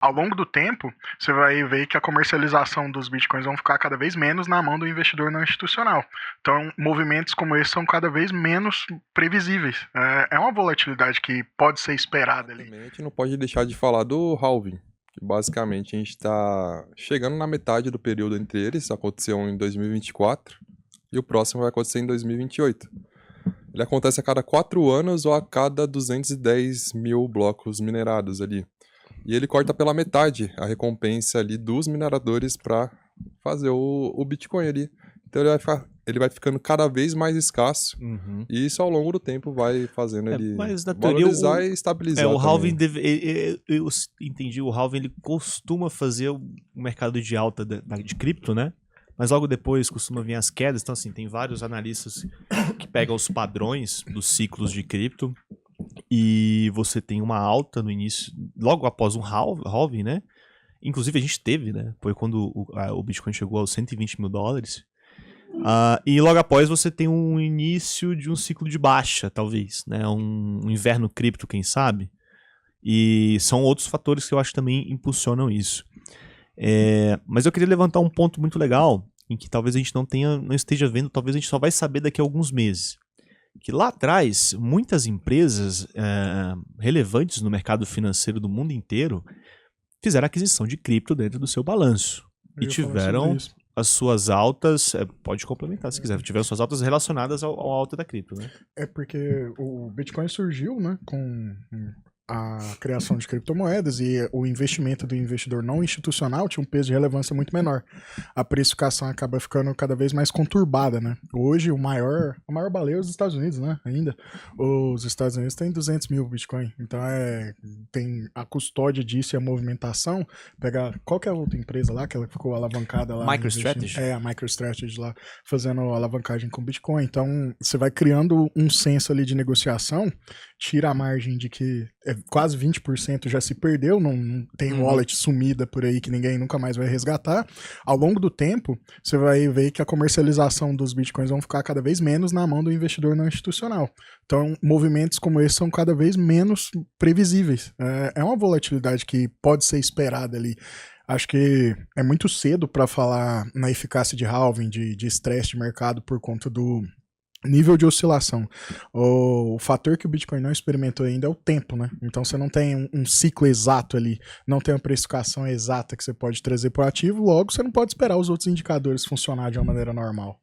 Ao longo do tempo, você vai ver que a comercialização dos bitcoins vão ficar cada vez menos na mão do investidor não institucional. Então, movimentos como esse são cada vez menos previsíveis. É uma volatilidade que pode ser esperada ali. A gente não pode deixar de falar do halving, que basicamente a gente está chegando na metade do período entre eles, aconteceu em 2024 e o próximo vai acontecer em 2028. Ele acontece a cada 4 anos ou a cada 210 mil blocos minerados ali. E ele corta pela metade a recompensa ali dos mineradores para fazer o Bitcoin ali. Então ele vai ficando cada vez mais escasso. E isso ao longo do tempo vai fazendo ele mas na teoria, valorizar e estabilizar. O halving eu entendi, o halving ele costuma fazer o mercado de alta de cripto, né? Mas logo depois costuma vir as quedas. Então, assim, tem vários analistas que pegam os padrões dos ciclos de cripto e você tem uma alta no início, logo após um halving, né? Inclusive a gente teve, né? Foi quando o Bitcoin chegou aos 120 mil dólares. E logo após você tem um início de um ciclo de baixa, talvez, né? Um inverno cripto, quem sabe? E são outros fatores que eu acho que também impulsionam isso. Mas eu queria levantar um ponto muito legal, em que talvez a gente não esteja vendo, talvez a gente só vai saber daqui a alguns meses. Que lá atrás, muitas empresas relevantes no mercado financeiro do mundo inteiro fizeram aquisição de cripto dentro do seu balanço. E tiveram as suas altas, pode complementar se quiser, tiveram suas altas relacionadas ao alta da cripto, né? É porque o Bitcoin surgiu, né, com a criação de criptomoedas e o investimento do investidor não institucional tinha um peso de relevância muito menor. A precificação acaba ficando cada vez mais conturbada, né? Hoje, a maior baleia é os Estados Unidos, né? Ainda. Os Estados Unidos têm 200 mil Bitcoin. Então, tem a custódia disso e a movimentação. Pegar qualquer outra empresa lá, que ela ficou alavancada lá. MicroStrategy? A MicroStrategy lá, fazendo alavancagem com Bitcoin. Então, você vai criando um senso ali de negociação, tira a margem de que quase 20% já se perdeu, não tem wallet sumida por aí que ninguém nunca mais vai resgatar. Ao longo do tempo, você vai ver que a comercialização dos bitcoins vão ficar cada vez menos na mão do investidor não institucional. Então, movimentos como esse são cada vez menos previsíveis. É uma volatilidade que pode ser esperada ali. Acho que é muito cedo para falar na eficácia de halving, de estresse de mercado por conta do nível de oscilação. O fator que o Bitcoin não experimentou ainda é o tempo, né? Então você não tem um ciclo exato ali, não tem uma precificação exata que você pode trazer para o ativo, logo você não pode esperar os outros indicadores funcionar de uma maneira normal.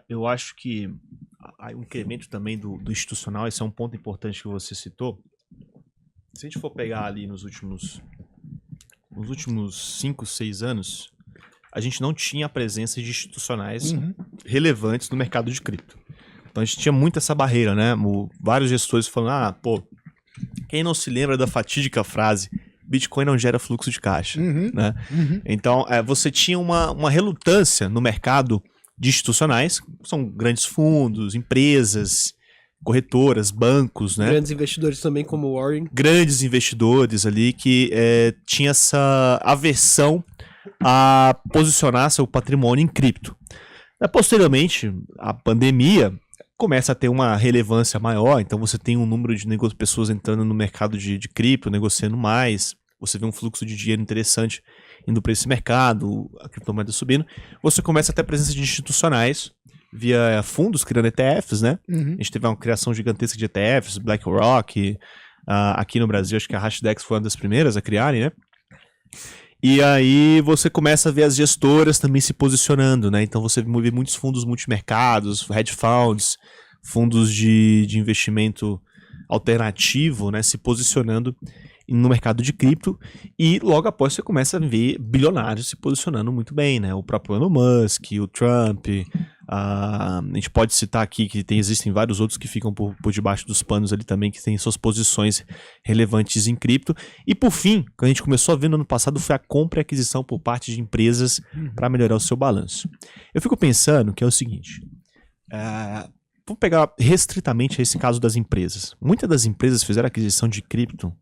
Eu acho que o incremento também do institucional, esse é um ponto importante que você citou. Se a gente for pegar ali nos últimos 5, 6 anos, a gente não tinha a presença de institucionais relevantes no mercado de cripto. Então a gente tinha muito essa barreira, né? Vários gestores falando, quem não se lembra da fatídica frase, Bitcoin não gera fluxo de caixa, né? Então você tinha uma relutância no mercado de institucionais, são grandes fundos, empresas, corretoras, bancos, né? Grandes investidores também como o Warren. Grandes investidores ali que tinha essa aversão a posicionar seu patrimônio em cripto. Posteriormente, a pandemia começa a ter uma relevância maior, então você tem um número de pessoas entrando no mercado de cripto, negociando mais, você vê um fluxo de dinheiro interessante indo para esse mercado, a criptomoeda subindo, você começa a ter a presença de institucionais via fundos criando ETFs, né? A gente teve uma criação gigantesca de ETFs, BlackRock, aqui no Brasil acho que a Hashdex foi uma das primeiras a criarem, né? E aí você começa a ver as gestoras também se posicionando, né? Então você vê muitos fundos multimercados, hedge funds, fundos de investimento alternativo, né? Se posicionando no mercado de cripto. E logo após você começa a ver bilionários se posicionando muito bem, né? O próprio Elon Musk, o Trump. A gente pode citar aqui que existem vários outros que ficam por debaixo dos panos ali também, que têm suas posições relevantes em cripto. E por fim, quando a gente começou a ver no ano passado, foi a compra e aquisição por parte de empresas para melhorar o seu balanço. Eu fico pensando que é o seguinte, vou pegar restritamente esse caso das empresas. Muitas das empresas fizeram aquisição de cripto,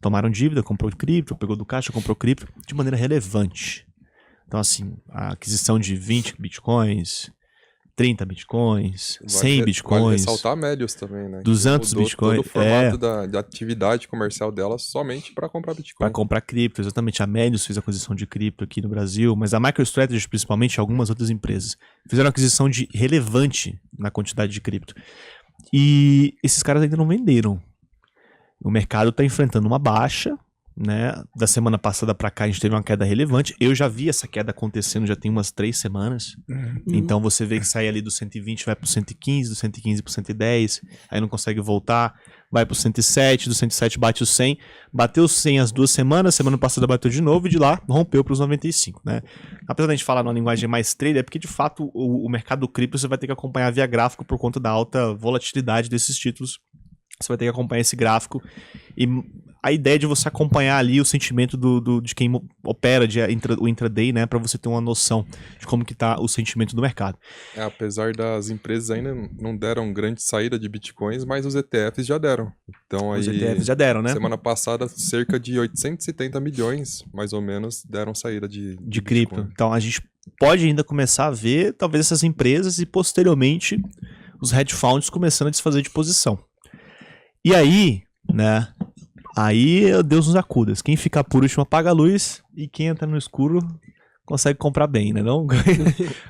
tomaram dívida, comprou cripto, pegou do caixa, comprou cripto, de maneira relevante. Então assim, a aquisição de 20 bitcoins, 30 bitcoins, Vale 100 Vale bitcoins, ressaltar a Melios também, né? Que 200 mudou bitcoins. todo o formato da atividade comercial dela somente para comprar Bitcoin. Para comprar cripto, exatamente. A Melios fez aquisição de cripto aqui no Brasil, mas a MicroStrategy, principalmente, e algumas outras empresas, fizeram aquisição relevante na quantidade de cripto. E esses caras ainda não venderam. O mercado está enfrentando uma baixa, né? Da semana passada para cá a gente teve uma queda relevante. Eu já vi essa queda acontecendo já tem umas 3 semanas. Então você vê que sai ali do 120, vai pro 115, do 115 pro 110, aí não consegue voltar, vai pro 107, do 107 bate o 100, bateu o 100 as 2 semanas, semana passada bateu de novo e de lá rompeu pros 95, né? Apesar da gente falar numa linguagem mais trader, é porque de fato o mercado do cripto você vai ter que acompanhar via gráfico por conta da alta volatilidade desses títulos. Você vai ter que acompanhar esse gráfico e a ideia de você acompanhar ali o sentimento de quem opera o intraday, né, para você ter uma noção de como que tá o sentimento do mercado. Apesar das empresas ainda não deram grande saída de bitcoins, mas os ETFs já deram. Então aí, Os ETFs já deram, né? semana passada, cerca de 870 milhões, mais ou menos, deram saída de cripto. Bitcoin. Então a gente pode ainda começar a ver talvez essas empresas e posteriormente os hedge funds começando a desfazer de posição. E aí, né? Aí Deus nos acuda. Quem fica por último apaga a luz e quem entra no escuro consegue comprar bem, né? Não?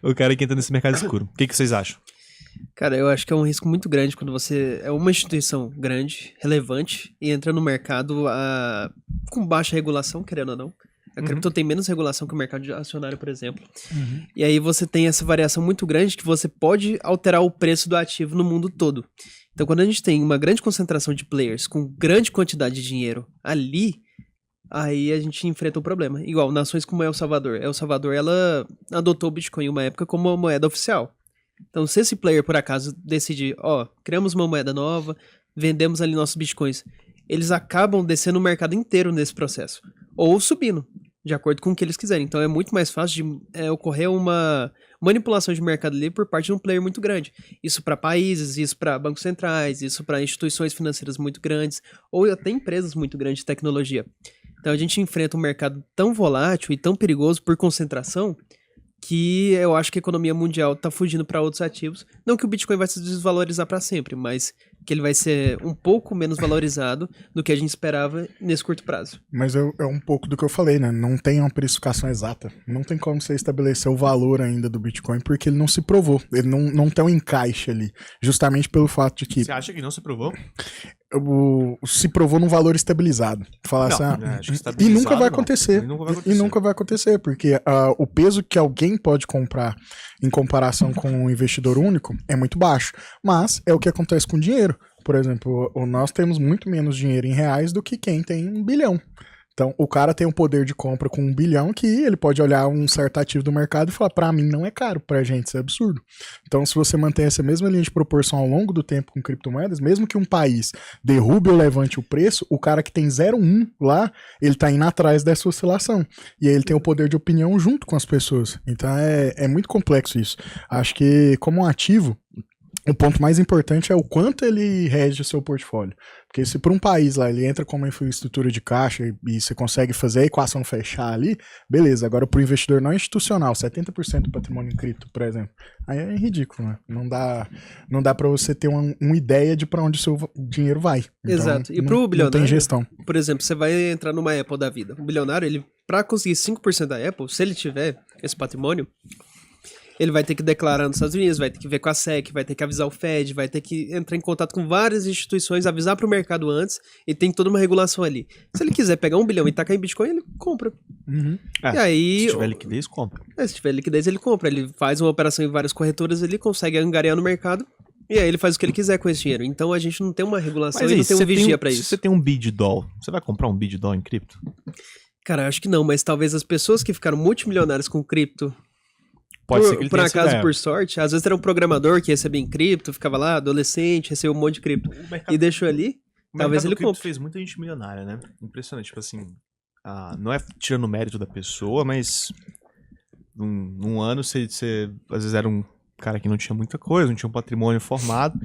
O cara que entra nesse mercado escuro. O que vocês acham? Cara, eu acho que é um risco muito grande quando você é uma instituição grande, relevante, e entra no mercado com baixa regulação, querendo ou não. A cripto tem menos regulação que o mercado acionário, por exemplo. E aí você tem essa variação muito grande que você pode alterar o preço do ativo no mundo todo. Então, quando a gente tem uma grande concentração de players com grande quantidade de dinheiro ali, aí a gente enfrenta um problema. Igual nações como El Salvador. El Salvador, ela adotou o Bitcoin em uma época como uma moeda oficial. Então, se esse player, por acaso, decidir, criamos uma moeda nova, vendemos ali nossos Bitcoins, eles acabam descendo o mercado inteiro nesse processo. Ou subindo, de acordo com o que eles quiserem. Então, é muito mais fácil de ocorrer uma manipulação de mercado livre por parte de um player muito grande. Isso para países, isso para bancos centrais, isso para instituições financeiras muito grandes, ou até empresas muito grandes de tecnologia. Então a gente enfrenta um mercado tão volátil e tão perigoso por concentração que eu acho que a economia mundial está fugindo para outros ativos. Não que o Bitcoin vai se desvalorizar para sempre, mas que ele vai ser um pouco menos valorizado do que a gente esperava nesse curto prazo. Mas é um pouco do que eu falei, né? Não tem uma precificação exata. Não tem como você estabelecer o valor ainda do Bitcoin, porque ele não se provou. Ele não tem um encaixe ali. Justamente pelo fato de que Você acha que não se provou? se provou num valor estabilizado. Falar assim, acho que e nunca vai não. acontecer. E nunca vai acontecer, porque o peso que alguém pode comprar em comparação com um investidor único é muito baixo. Mas é o que acontece com dinheiro. Por exemplo, nós temos muito menos dinheiro em reais do que quem tem 1 bilhão. Então, o cara tem um poder de compra com 1 bilhão que ele pode olhar um certo ativo do mercado e falar, pra mim não é caro, pra gente isso é absurdo. Então, se você mantém essa mesma linha de proporção ao longo do tempo com criptomoedas, mesmo que um país derrube ou levante o preço, o cara que tem 0,1 lá, ele tá indo atrás dessa oscilação. E aí ele tem o poder de opinião junto com as pessoas. Então, é muito complexo isso. Acho que, como um ativo, o ponto mais importante é o quanto ele rege o seu portfólio. Porque se por um país lá ele entra com uma infraestrutura de caixa e você consegue fazer a equação fechar ali, beleza. Agora pro investidor não institucional, 70% do patrimônio em cripto, por exemplo, aí é ridículo, né? Não dá pra você ter uma ideia de pra onde o seu dinheiro vai. Então, exato. E pro bilionário, não tem gestão. Por exemplo, você vai entrar numa Apple da vida. O bilionário, ele, pra conseguir 5% da Apple, se ele tiver esse patrimônio, ele vai ter que declarar nos Estados Unidos, vai ter que ver com a SEC, vai ter que avisar o Fed, vai ter que entrar em contato com várias instituições, avisar para o mercado antes, e tem toda uma regulação ali. Se ele quiser pegar 1 bilhão e tacar em Bitcoin, ele compra. E aí, se tiver liquidez, compra. Se tiver liquidez, ele compra. Ele faz uma operação em várias corretoras, ele consegue angariar no mercado, e aí ele faz o que ele quiser com esse dinheiro. Então a gente não tem uma regulação e não tem um vigia para isso. Se você tem um BitDoll, você vai comprar um BitDoll em cripto? Cara, acho que não, mas talvez as pessoas que ficaram multimilionárias com cripto, Pode ser que ele por tenha acaso, essa por sorte, às vezes era um programador que recebia em cripto, ficava lá, adolescente, recebeu um monte de cripto e deixou ali, talvez ele compre. Fez muita gente milionária, né? Impressionante, tipo assim, não é tirando o mérito da pessoa, mas num ano você às vezes era um cara que não tinha muita coisa, não tinha um patrimônio formado,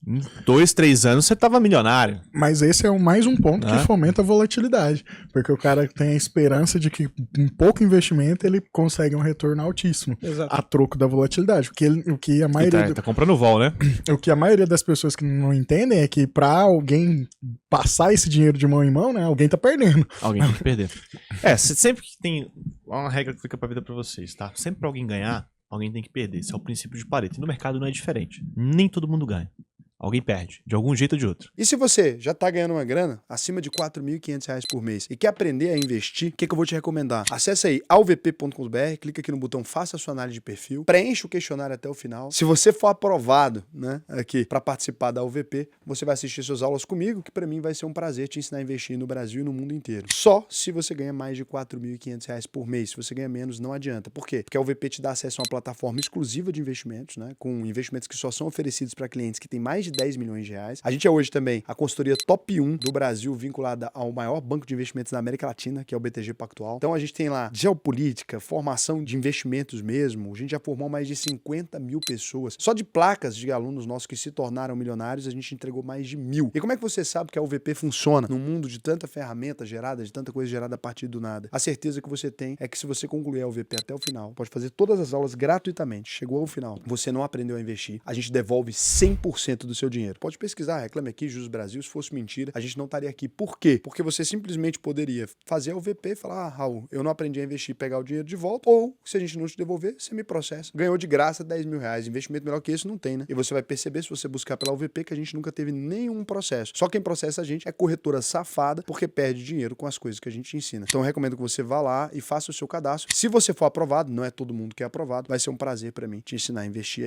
Em 2, 3 anos você tava milionário. Mas esse é mais um ponto Né? que fomenta a volatilidade. Porque o cara tem a esperança de que com pouco investimento ele consegue um retorno altíssimo. Exato. A troco da volatilidade. O que a maioria, Tá comprando vol, né? o que a maioria das pessoas que não entendem é que pra alguém passar esse dinheiro de mão em mão, né? Alguém tá perdendo. Alguém tem que perder. Sempre que tem uma regra que fica pra vida pra vocês, tá? Sempre pra alguém ganhar, alguém tem que perder. Esse é o princípio de Pareto. E no mercado não é diferente. Nem todo mundo ganha. Alguém perde, de algum jeito ou de outro. E se você já tá ganhando uma grana acima de R$ 4.500 por mês e quer aprender a investir, o que eu vou te recomendar? Acesse aí alvp.com.br, clica aqui no botão Faça a sua análise de perfil, preencha o questionário até o final. Se você for aprovado, né, aqui para participar da UVP, você vai assistir suas aulas comigo, que para mim vai ser um prazer te ensinar a investir no Brasil e no mundo inteiro. Só se você ganha mais de R$ 4.500 por mês. Se você ganha menos, não adianta. Por quê? Porque a UVP te dá acesso a uma plataforma exclusiva de investimentos, né, com investimentos que só são oferecidos para clientes que têm mais de 10 milhões de reais. A gente é hoje também a consultoria top 1 do Brasil, vinculada ao maior banco de investimentos da América Latina, que é o BTG Pactual. Então a gente tem lá geopolítica, formação de investimentos mesmo. A gente já formou mais de 50 mil pessoas. Só de placas de alunos nossos que se tornaram milionários, a gente entregou mais de 1.000. E como é que você sabe que a UVP funciona num mundo de tanta ferramenta gerada, de tanta coisa gerada a partir do nada? A certeza que você tem é que se você concluir a UVP até o final, pode fazer todas as aulas gratuitamente. Chegou ao final, você não aprendeu a investir, a gente devolve 100% do seu dinheiro. Pode pesquisar, Reclame Aqui, Juros Brasil, se fosse mentira, a gente não estaria aqui. Por quê? Porque você simplesmente poderia fazer a UVP e falar, Raul, eu não aprendi a investir e pegar o dinheiro de volta, ou se a gente não te devolver, você me processa. Ganhou de graça 10 mil reais, investimento melhor que esse não tem, né? E você vai perceber, se você buscar pela UVP, que a gente nunca teve nenhum processo. Só quem processa a gente é corretora safada, porque perde dinheiro com as coisas que a gente ensina. Então eu recomendo que você vá lá e faça o seu cadastro. Se você for aprovado, não é todo mundo que é aprovado, vai ser um prazer para mim te ensinar a investir aí.